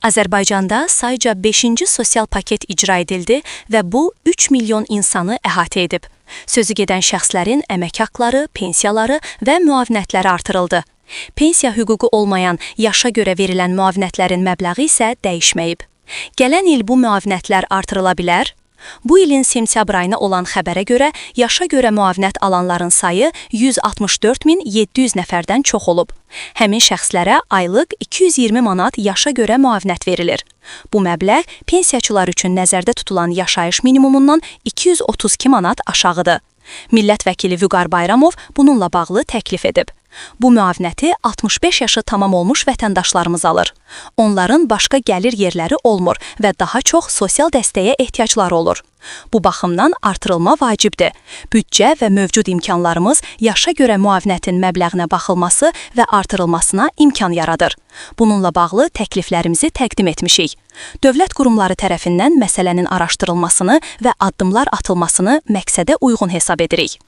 Azərbaycanda sayca 5-ci sosial paket icra edildi və bu 3 milyon insanı əhatə edib. Sözü gedən şəxslərin əmək haqları, pensiyaları və müavinətləri artırıldı. Pensiya hüququ olmayan, yaşa görə verilən müavinətlərin məbləği isə dəyişməyib. Gələn il bu müavinətlər artırıla bilər? Bu ilin sentyabr ayına olan xəbərə görə, yaşa görə müavinət alanların sayı 164.700 nəfərdən çox olub. Həmin şəxslərə aylıq 220 manat yaşa görə müavinət verilir. Bu məbləğ pensiyaçılar üçün nəzərdə tutulan yaşayış minimumundan 232 manat aşağıdır. Millət vəkili Vüqar Bayramov bununla bağlı təklif edib. Bu müavinəti 65 yaşı tamam olmuş vətəndaşlarımız alır. Onların başqa gəlir yerləri olmur və daha çox sosial dəstəyə ehtiyacları olur. Bu baxımdan artırılma vacibdir. Büdcə və mövcud imkanlarımız yaşa görə müavinətin məbləğinə baxılması və artırılmasına imkan yaradır. Bununla bağlı təkliflərimizi təqdim etmişik. Dövlət qurumları tərəfindən məsələnin araşdırılmasını və addımlar atılmasını məqsədə uyğun hesab edirik.